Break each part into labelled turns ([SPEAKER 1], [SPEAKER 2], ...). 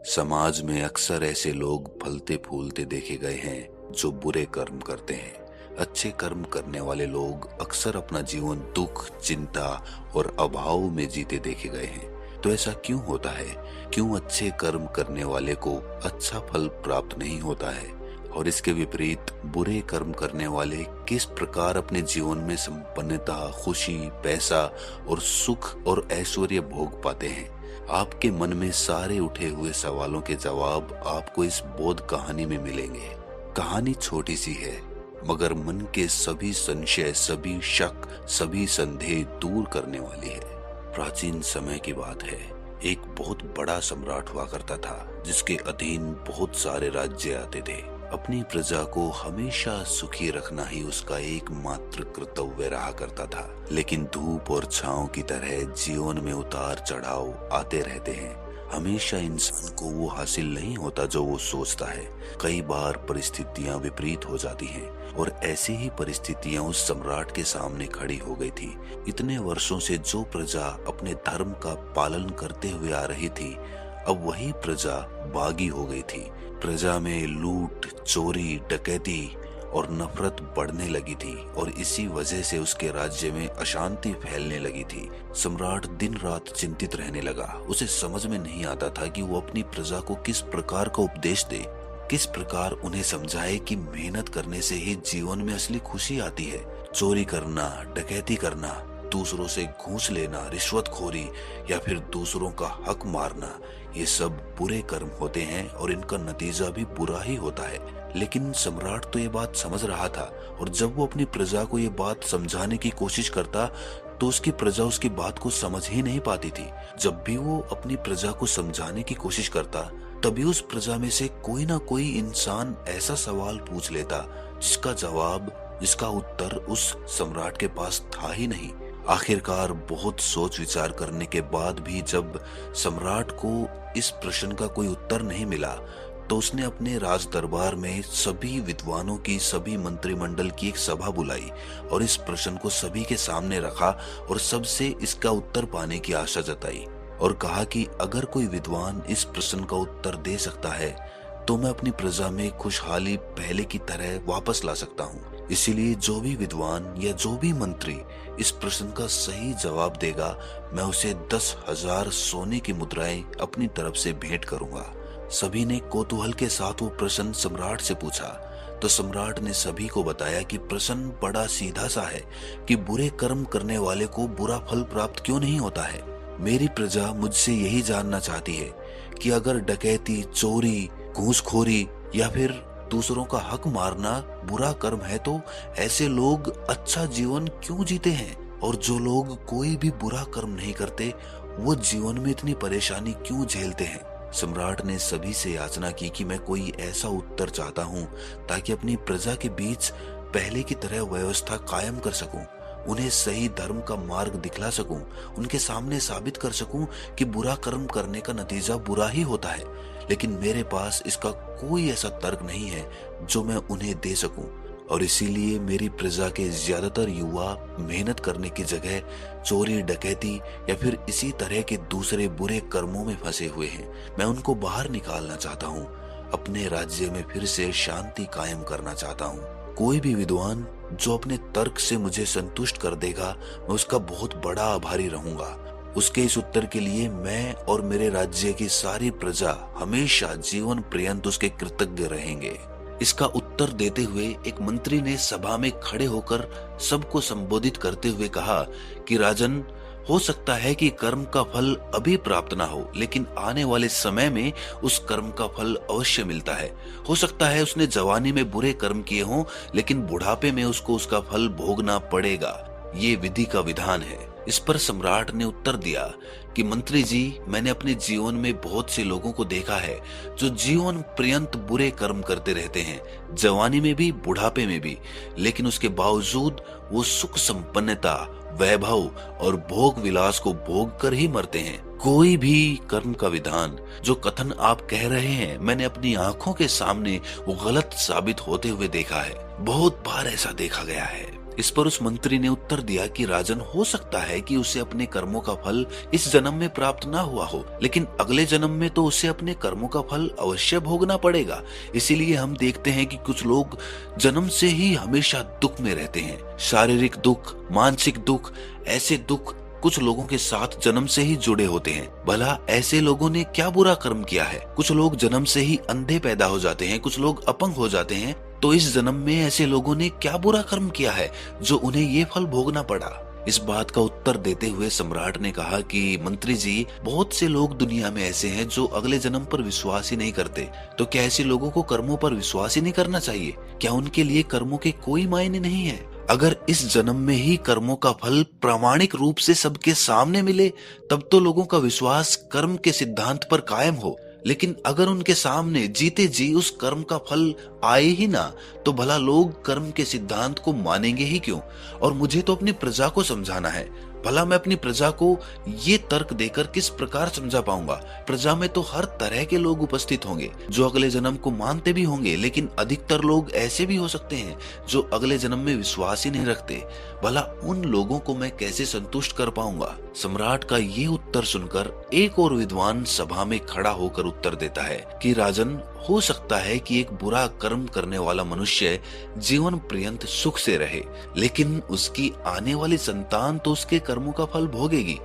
[SPEAKER 1] समाज में अक्सर ऐसे लोग फलते फूलते देखे गए हैं जो बुरे कर्म करते हैं। अच्छे कर्म करने वाले लोग अक्सर अपना जीवन दुख, चिंता और अभाव में जीते देखे गए हैं। तो ऐसा क्यों होता है? क्यों अच्छे कर्म करने वाले को अच्छा फल प्राप्त नहीं होता है और इसके विपरीत बुरे कर्म करने वाले किस प्रकार अपने जीवन में संपन्नता, खुशी, पैसा और सुख और ऐश्वर्य भोग पाते हैं? आपके मन में सारे उठे हुए सवालों के जवाब आपको इस बोध कहानी में मिलेंगे। कहानी छोटी सी है मगर मन के सभी संशय, सभी शक, सभी संदेह दूर करने वाली है। प्राचीन समय की बात है। एक बहुत बड़ा सम्राट हुआ करता था जिसके अधीन बहुत सारे राज्य आते थे। अपनी प्रजा को हमेशा सुखी रखना ही उसका एकमात्र कर्तव्य रहा करता था। लेकिन धूप और छांव की तरह जीवन में उतार चढ़ाव आते रहते हैं। हमेशा इंसान को वो हासिल नहीं होता जो वो सोचता है। कई बार परिस्थितियां विपरीत हो जाती हैं और ऐसी ही परिस्थितियां उस सम्राट के सामने खड़ी हो गई थी। इतने वर्षों से जो प्रजा अपने धर्म का पालन करते हुए आ रही थी, अब वही प्रजा बागी हो गई थी। प्रजा में लूट, चोरी, डकैती और नफरत बढ़ने लगी थी और इसी वजह से उसके राज्य में अशांति फैलने लगी थी। सम्राट दिन रात चिंतित रहने लगा। उसे समझ में नहीं आता था कि वो अपनी प्रजा को किस प्रकार का उपदेश दे, किस प्रकार उन्हें समझाए कि मेहनत करने से ही जीवन में असली खुशी आती है। चोरी करना, डकैती करना, दूसरों से घूस लेना, रिश्वतखोरी या फिर दूसरों का हक मारना, ये सब बुरे कर्म होते हैं और इनका नतीजा भी बुरा ही होता है। लेकिन सम्राट तो ये बात समझ रहा था और जब वो अपनी प्रजा को ये बात समझाने की कोशिश करता तो उसकी प्रजा उसकी बात को समझ ही नहीं पाती थी। जब भी वो अपनी प्रजा को समझाने की कोशिश करता तभी उस प्रजा में से कोई ना कोई इंसान ऐसा सवाल पूछ लेता जिसका जवाब, जिसका उत्तर उस सम्राट के पास था ही नहीं। आखिरकार बहुत सोच विचार करने के बाद भी जब सम्राट को इस प्रश्न का कोई उत्तर नहीं मिला तो उसने अपने राज दरबार में सभी विद्वानों की, सभी मंत्रिमंडल की एक सभा बुलाई और इस प्रश्न को सभी के सामने रखा और सबसे इसका उत्तर पाने की आशा जताई और कहा कि अगर कोई विद्वान इस प्रश्न का उत्तर दे सकता है तो मैं अपनी प्रजा में खुशहाली पहले की तरह वापस ला सकता हूँ। इसीलिए जो भी विद्वान या जो भी मंत्री इस प्रश्न का सही जवाब देगा, मैं उसे 10,000 सोने की मुद्राएं अपनी तरफ से भेंट करूंगा। सभी ने कौतूहल के साथ वो प्रश्न सम्राट से पूछा तो सम्राट ने सभी को बताया कि प्रश्न बड़ा सीधा सा है कि बुरे कर्म करने वाले को बुरा फल प्राप्त क्यों नहीं होता है। मेरी प्रजा मुझसे यही जानना चाहती है कि अगर डकैती, चोरी, घूसखोरी या फिर दूसरों का हक मारना बुरा कर्म है तो ऐसे लोग अच्छा जीवन क्यों जीते हैं, और जो लोग कोई भी बुरा कर्म नहीं करते वो जीवन में इतनी परेशानी क्यों झेलते हैं। सम्राट ने सभी से याचना की कि मैं कोई ऐसा उत्तर चाहता हूँ ताकि अपनी प्रजा के बीच पहले की तरह व्यवस्था कायम कर सकूं, उन्हें सही धर्म का मार्ग दिखला सकूं, उनके सामने साबित कर सकूं कि बुरा कर्म करने का नतीजा बुरा ही होता है। लेकिन मेरे पास इसका कोई ऐसा तर्क नहीं है जो मैं उन्हें दे सकूं और इसीलिए मेरी प्रजा के ज्यादातर युवा मेहनत करने की जगह चोरी, डकैती या फिर इसी तरह के दूसरे बुरे कर्मों में फंसे हुए हैं। मैं उनको बाहर निकालना चाहता हूँ, अपने राज्य में फिर से शांति कायम करना चाहता हूँ। कोई भी विद्वान जो अपने तर्क से मुझे संतुष्ट कर देगा, मैं उसका बहुत बड़ा आभारी रहूंगा। उसके इस उत्तर के लिए मैं और मेरे राज्य की सारी प्रजा हमेशा जीवन पर्यंत उसके कृतज्ञ रहेंगे। इसका उत्तर देते हुए एक मंत्री ने सभा में खड़े होकर सबको संबोधित करते हुए कहा कि राजन, हो सकता है कि कर्म का फल अभी प्राप्त ना हो, लेकिन आने वाले समय में उस कर्म का फल अवश्य मिलता है। हो सकता है उसने जवानी में बुरे कर्म किए हों, लेकिन बुढ़ापे में उसको उसका फल भोगना पड़ेगा। ये विधि का विधान है। इस पर सम्राट ने उत्तर दिया कि मंत्री जी, मैंने अपने जीवन में बहुत से लोगों को देखा है जो जीवन पर्यंत बुरे कर्म करते रहते हैं, जवानी में भी, बुढ़ापे में भी, लेकिन उसके बावजूद वो सुख, संपन्नता, वैभव और भोग विलास को भोग कर ही मरते हैं। कोई भी कर्म का विधान जो कथन आप कह रहे हैं, मैंने अपनी आंखों के सामने वो गलत साबित होते हुए देखा है। बहुत बार ऐसा देखा गया है। इस पर उस मंत्री ने उत्तर दिया कि राजन, हो सकता है कि उसे अपने कर्मों का फल इस जन्म में प्राप्त ना हुआ हो, लेकिन अगले जन्म में तो उसे अपने कर्मों का फल अवश्य भोगना पड़ेगा। इसीलिए हम देखते हैं कि कुछ लोग जन्म से ही हमेशा दुख में रहते हैं। शारीरिक दुख, मानसिक दुख, ऐसे दुख कुछ लोगों के साथ जन्म से ही जुड़े होते हैं। भला ऐसे लोगों ने क्या बुरा कर्म किया है? कुछ लोग जन्म से ही अंधे पैदा हो जाते हैं, कुछ लोग अपंग हो जाते हैं। तो इस जन्म में ऐसे लोगों ने क्या बुरा कर्म किया है जो उन्हें ये फल भोगना पड़ा? इस बात का उत्तर देते हुए सम्राट ने कहा कि मंत्री जी, बहुत से लोग दुनिया में ऐसे हैं जो अगले जन्म पर विश्वास ही नहीं करते। तो क्या ऐसे लोगों को कर्मों पर विश्वास ही नहीं करना चाहिए? क्या उनके लिए कर्मों के कोई मायने नहीं है? अगर इस जन्म में ही कर्मों का फल प्रामाणिक रूप से सबके सामने मिले, तब तो लोगों का विश्वास कर्म के सिद्धांत पर कायम हो। लेकिन अगर उनके सामने जीते जी उस कर्म का फल आए ही ना, तो भला लोग कर्म के सिद्धांत को मानेंगे ही क्यों? और मुझे तो अपनी प्रजा को समझाना है। भला मैं अपनी प्रजा को ये तर्क देकर किस प्रकार समझा पाऊंगा? प्रजा में तो हर तरह के लोग उपस्थित होंगे जो अगले जन्म को मानते भी होंगे, लेकिन अधिकतर लोग ऐसे भी हो सकते हैं जो अगले जन्म में विश्वास ही नहीं रखते। भला उन लोगों को मैं कैसे संतुष्ट कर पाऊंगा? सम्राट का ये उत्तर सुनकर एक और विद्वान सभा में खड़ा होकर उत्तर देता है कि राजन, हो सकता है कि एक बुरा कर्म करने वाला मनुष्य जीवन पर्यंत सुख से रहे, लेकिन उसकी आने वाली संतान तो उसके कर्मों का फल भोगेगी।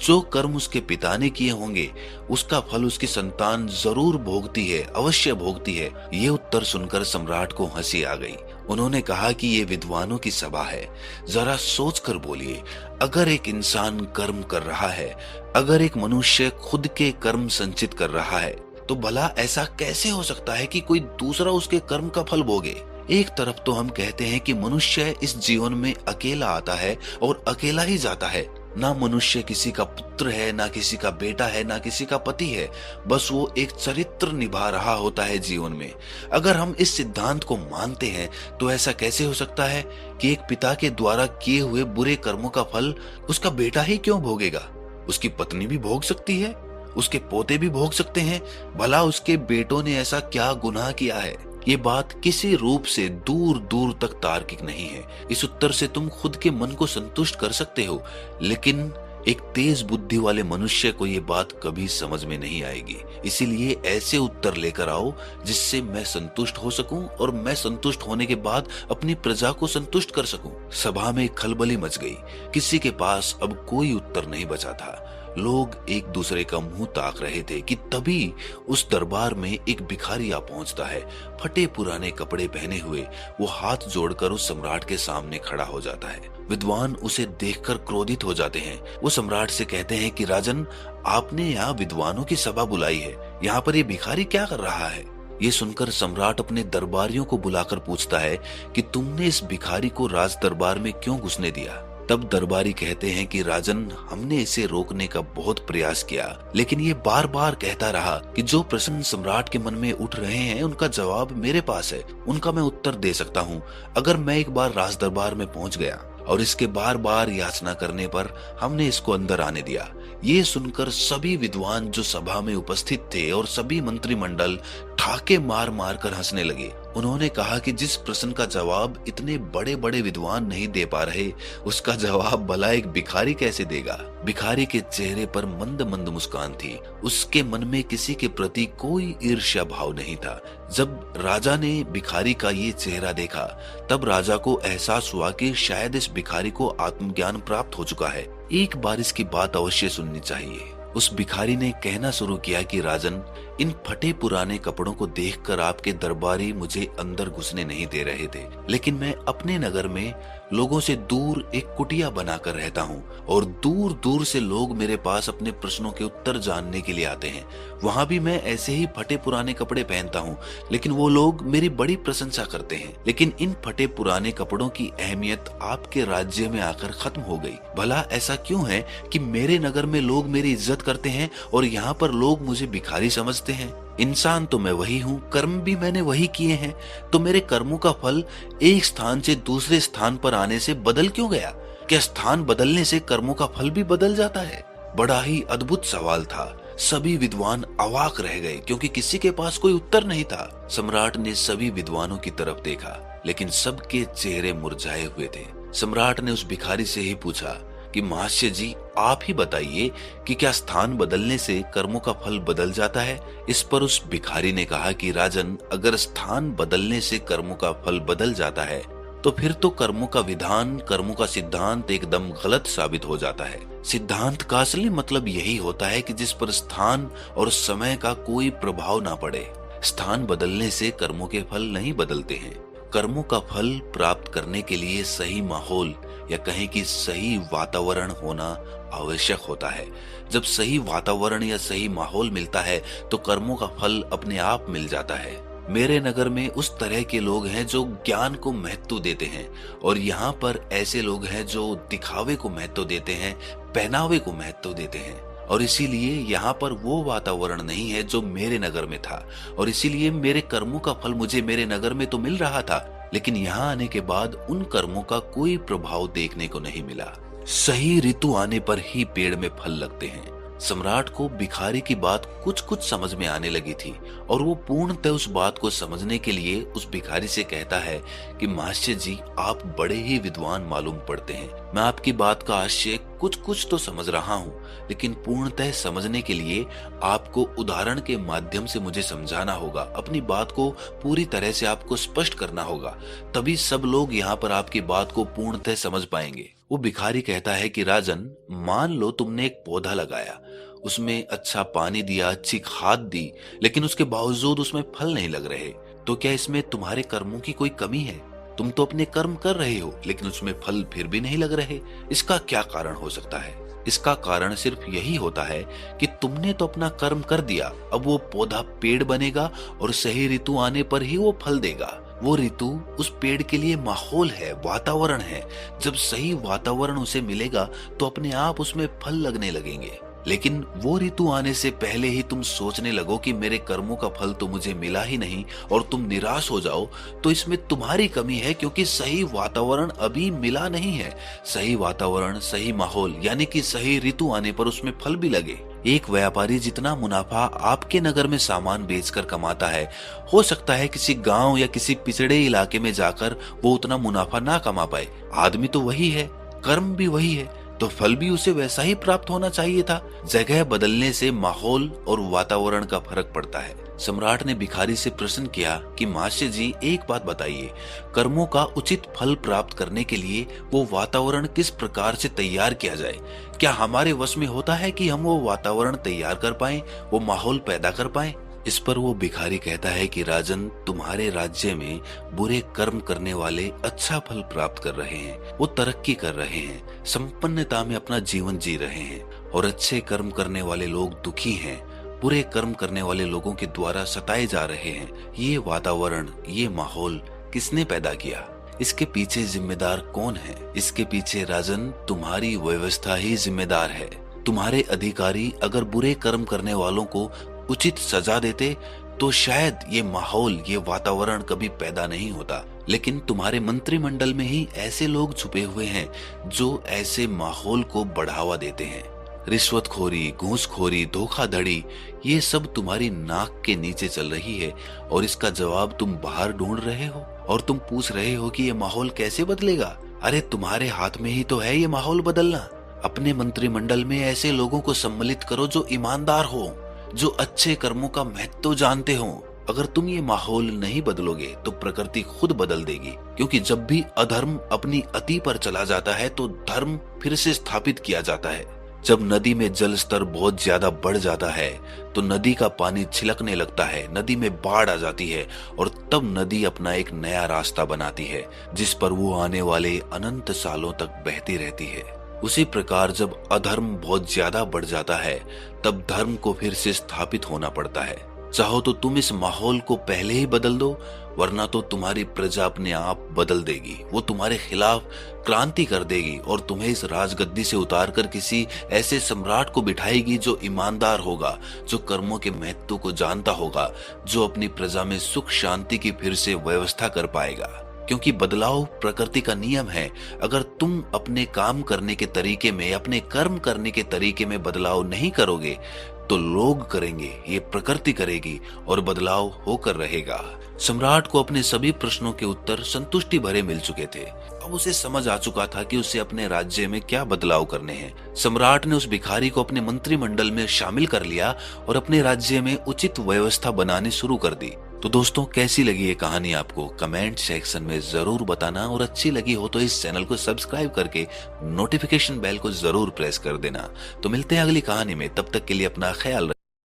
[SPEAKER 1] जो कर्म उसके पिता ने किए होंगे उसका फल उसकी संतान जरूर भोगती है, अवश्य भोगती है। ये उत्तर सुनकर सम्राट को हंसी आ गई। उन्होंने कहा कि ये विद्वानों की सभा है, जरा सोच कर बोलिए। अगर एक इंसान कर्म कर रहा है, अगर एक मनुष्य खुद के कर्म संचित कर रहा है, तो भला ऐसा कैसे हो सकता है कि कोई दूसरा उसके कर्म का फल भोगे? एक तरफ तो हम कहते हैं कि मनुष्य इस जीवन में अकेला आता है और अकेला ही जाता है। ना मनुष्य किसी का पुत्र है, ना किसी का बेटा है, ना किसी का पति है, बस वो एक चरित्र निभा रहा होता है जीवन में। अगर हम इस सिद्धांत को मानते हैं तो ऐसा कैसे हो सकता है कि एक पिता के द्वारा किए हुए बुरे कर्मों का फल उसका बेटा ही क्यों भोगेगा? उसकी पत्नी भी भोग सकती है, उसके पोते भी भोग सकते हैं। भला उसके बेटों ने ऐसा क्या गुनाह किया है? ये बात किसी रूप से दूर दूर तक तार्किक नहीं है। इस उत्तर से तुम खुद के मन को संतुष्ट कर सकते हो, लेकिन एक तेज बुद्धि वाले मनुष्य को ये बात कभी समझ में नहीं आएगी। इसीलिए ऐसे उत्तर लेकर आओ जिससे मैं संतुष्ट हो सकूं और मैं संतुष्ट होने के बाद अपनी प्रजा को संतुष्ट कर सकूं। सभा में खलबली मच गई। किसी के पास अब कोई उत्तर नहीं बचा था। लोग एक दूसरे का मुंह ताक रहे थे कि तभी उस दरबार में एक भिखारी आ पहुंचता है। फटे पुराने कपड़े पहने हुए वो हाथ जोड़कर उस सम्राट के सामने खड़ा हो जाता है। विद्वान उसे देखकर क्रोधित हो जाते हैं। वो सम्राट से कहते हैं कि राजन, आपने यहाँ विद्वानों की सभा बुलाई है, यहाँ पर ये भिखारी क्या कर रहा है? ये सुनकर सम्राट अपने दरबारियों को बुलाकर पूछता है कि तुमने इस भिखारी को राज दरबार में क्यों घुसने दिया? तब दरबारी कहते हैं कि राजन, हमने इसे रोकने का बहुत प्रयास किया, लेकिन ये बार बार कहता रहा कि जो प्रश्न सम्राट के मन में उठ रहे हैं उनका जवाब मेरे पास है, उनका मैं उत्तर दे सकता हूँ। अगर मैं एक बार राज दरबार में पहुंच गया और इसके बार बार याचना करने पर हमने इसको अंदर आने दिया। ये सुनकर सभी विद्वान जो सभा में उपस्थित थे और सभी मंत्रिमंडल ठाके मार मार कर हंसने लगे। उन्होंने कहा कि जिस प्रश्न का जवाब इतने बड़े बड़े विद्वान नहीं दे पा रहे, उसका जवाब भला एक भिखारी कैसे देगा? भिखारी के चेहरे पर मंद मंद मुस्कान थी। उसके मन में किसी के प्रति कोई ईर्ष्या भाव नहीं था। जब राजा ने भिखारी का ये चेहरा देखा, तब राजा को एहसास हुआ कि शायद इस भिखारी को आत्मज्ञान प्राप्त हो चुका है। एक बार इसकी बात अवश्य सुननी चाहिए। उस भिखारी ने कहना शुरू किया कि राजन, इन फटे पुराने कपड़ों को देखकर आपके दरबारी मुझे अंदर घुसने नहीं दे रहे थे, लेकिन मैं अपने नगर में लोगों से दूर एक कुटिया बनाकर रहता हूँ और दूर दूर से लोग मेरे पास अपने प्रश्नों के उत्तर जानने के लिए आते हैं। वहां भी मैं ऐसे ही फटे पुराने कपड़े पहनता हूँ, लेकिन वो लोग मेरी बड़ी प्रशंसा करते हैं। लेकिन इन फटे पुराने कपड़ों की अहमियत आपके राज्य में आकर खत्म हो गई। भला ऐसा क्यों है कि मेरे नगर में लोग मेरी इज्जत करते हैं और यहाँ पर लोग मुझे भिखारी समझते हैं? इंसान तो मैं वही हूँ, कर्म भी मैंने वही किए हैं, तो मेरे कर्मों का फल एक स्थान से दूसरे स्थान पर आने से बदल क्यों गया? क्या स्थान बदलने से कर्मों का फल भी बदल जाता है? बड़ा ही अद्भुत सवाल था। सभी विद्वान अवाक रह गए क्योंकि किसी के पास कोई उत्तर नहीं था। सम्राट ने सभी विद्वानों की तरफ देखा, लेकिन सबके चेहरे मुरझाए हुए थे। सम्राट ने उस भिखारी से ही पूछा कि महाशय जी, आप ही बताइए कि क्या स्थान बदलने से कर्मों का फल बदल जाता है। इस पर उस भिखारी ने कहा कि राजन, अगर स्थान बदलने से कर्मों का फल बदल जाता है तो फिर तो कर्मों का विधान, कर्मों का सिद्धांत एकदम गलत साबित हो जाता है। सिद्धांत का असली मतलब यही होता है कि जिस पर स्थान और समय का कोई प्रभाव ना पड़े। स्थान बदलने से कर्मों के फल नहीं बदलते हैं। कर्मों का फल प्राप्त करने के लिए सही माहौल या कहें कि सही वातावरण होना आवश्यक होता है। जब सही वातावरण या सही माहौल मिलता है तो कर्मों का फल अपने आप मिल जाता है। मेरे नगर में उस तरह के लोग हैं जो ज्ञान को महत्व देते हैं और यहाँ पर ऐसे लोग हैं जो दिखावे को महत्व देते हैं, पहनावे को महत्व देते हैं। और इसीलिए यहाँ पर वो वातावरण नहीं है जो मेरे नगर में था और इसीलिए मेरे कर्मों का फल मुझे मेरे नगर में तो मिल रहा था, लेकिन यहाँ आने के बाद उन कर्मों का कोई प्रभाव देखने को नहीं मिला। सही ऋतु आने पर ही पेड़ में फल लगते हैं। सम्राट को भिखारी की बात कुछ कुछ समझ में आने लगी थी और वो पूर्णतः उस बात को समझने के लिए उस भिखारी से कहता है कि महाशय जी, आप बड़े ही विद्वान मालूम पड़ते हैं। मैं आपकी बात का आशय कुछ कुछ तो समझ रहा हूँ, लेकिन पूर्णतः समझने के लिए आपको उदाहरण के माध्यम से मुझे समझाना होगा। अपनी बात को पूरी तरह से आपको स्पष्ट करना होगा, तभी सब लोग यहाँ पर आपकी बात को पूर्णतः समझ पाएंगे। वो भिखारी कहता है कि राजन, मान लो तुमने एक पौधा लगाया, उसमें अच्छा पानी दिया, अच्छी खाद दी, लेकिन उसके बावजूद उसमें फल नहीं लग रहे, तो क्या इसमें तुम्हारे कर्मों की कोई कमी है? तुम तो अपने कर्म कर रहे हो लेकिन उसमें फल फिर भी नहीं लग रहे। इसका क्या कारण हो सकता है? इसका कारण सिर्फ यही होता है कि तुमने तो अपना कर्म कर दिया। अब वो पौधा पेड़ बनेगा और सही ऋतु आने पर ही वो फल देगा। वो ऋतु उस पेड़ के लिए माहौल है, वातावरण है। जब सही वातावरण उसे मिलेगा तो अपने आप उसमें फल लगने लगेंगे। लेकिन वो ऋतु आने से पहले ही तुम सोचने लगो कि मेरे कर्मों का फल तो मुझे मिला ही नहीं और तुम निराश हो जाओ, तो इसमें तुम्हारी कमी है, क्योंकि सही वातावरण अभी मिला नहीं है। सही वातावरण, सही माहौल यानी कि सही ऋतु आने पर उसमें फल भी लगे। एक व्यापारी जितना मुनाफा आपके नगर में सामान बेचकर कमाता है, हो सकता है किसी गांव या किसी पिछड़े इलाके में जाकर वो उतना मुनाफा ना कमा पाए। आदमी तो वही है, कर्म भी वही है, तो फल भी उसे वैसा ही प्राप्त होना चाहिए था। जगह बदलने से माहौल और वातावरण का फर्क पड़ता है। सम्राट ने भिखारी से प्रश्न किया कि महाशय जी, एक बात बताइए, कर्मों का उचित फल प्राप्त करने के लिए वो वातावरण किस प्रकार से तैयार किया जाए? क्या हमारे वश में होता है कि हम वो वातावरण तैयार कर पाएं, वो माहौल पैदा कर पाएं? इस पर वो भिखारी कहता है कि राजन, तुम्हारे राज्य में बुरे कर्म करने वाले अच्छा फल प्राप्त कर रहे हैं, वो तरक्की कर रहे हैं, संपन्नता में अपना जीवन जी रहे हैं, और अच्छे कर्म करने वाले लोग दुखी हैं, बुरे कर्म करने वाले लोगों के द्वारा सताए जा रहे हैं। ये वातावरण, ये माहौल किसने पैदा किया? इसके पीछे जिम्मेदार कौन है? इसके पीछे राजन तुम्हारी व्यवस्था ही जिम्मेदार है। तुम्हारे अधिकारी अगर बुरे कर्म करने वालों को उचित सजा देते तो शायद ये माहौल, ये वातावरण कभी पैदा नहीं होता। लेकिन तुम्हारे मंत्रिमंडल में ही ऐसे लोग छुपे हुए हैं जो ऐसे माहौल को बढ़ावा देते हैं। रिश्वतखोरी, घूसखोरी, धोखाधड़ी, ये सब तुम्हारी नाक के नीचे चल रही है और इसका जवाब तुम बाहर ढूंढ रहे हो और तुम पूछ रहे हो कि ये माहौल कैसे बदलेगा। अरे तुम्हारे हाथ में ही तो है ये माहौल बदलना। अपने मंत्रिमंडल में ऐसे लोगों को सम्मिलित करो जो ईमानदार हो, जो अच्छे कर्मों का महत्व जानते हो। अगर तुम ये माहौल नहीं बदलोगे तो प्रकृति खुद बदल देगी, क्योंकि जब भी अधर्म अपनी अति पर चला जाता है तो धर्म फिर से स्थापित किया जाता है। जब नदी में जल स्तर बहुत ज्यादा बढ़ जाता है तो नदी का पानी छिलकने लगता है, नदी में बाढ़ आ जाती है और तब नदी अपना एक नया रास्ता बनाती है जिस पर वो आने वाले अनंत सालों तक बहती रहती है। उसी प्रकार जब अधर्म बहुत ज्यादा बढ़ जाता है तब धर्म को फिर से स्थापित होना पड़ता है। चाहो तो तुम इस माहौल को पहले ही बदल दो, वरना तो तुम्हारी प्रजा अपने आप बदल देगी। वो तुम्हारे खिलाफ क्रांति कर देगी और तुम्हें इस राजगद्दी से उतारकर किसी ऐसे सम्राट को बिठाएगी जो ईमानदार होगा, जो कर्मों के महत्व को जानता होगा, जो अपनी प्रजा में सुख शांति की फिर से व्यवस्था कर पाएगा। क्योंकि बदलाव प्रकृति का नियम है। अगर तुम अपने काम करने के तरीके में, अपने कर्म करने के तरीके में बदलाव नहीं करोगे तो लोग करेंगे, ये प्रकृति करेगी और बदलाव होकर रहेगा। सम्राट को अपने सभी प्रश्नों के उत्तर संतुष्टि भरे मिल चुके थे। अब उसे समझ आ चुका था कि उसे अपने राज्य में क्या बदलाव करने हैं। सम्राट ने उस भिखारी को अपने मंत्रिमंडल में शामिल कर लिया और अपने राज्य में उचित व्यवस्था बनानी शुरू कर दी। तो दोस्तों, कैसी लगी ये कहानी आपको कमेंट सेक्शन में जरूर बताना, और अच्छी लगी हो तो इस चैनल को सब्सक्राइब करके नोटिफिकेशन बेल को जरूर प्रेस कर देना। तो मिलते हैं अगली कहानी में, तब तक के लिए अपना ख्याल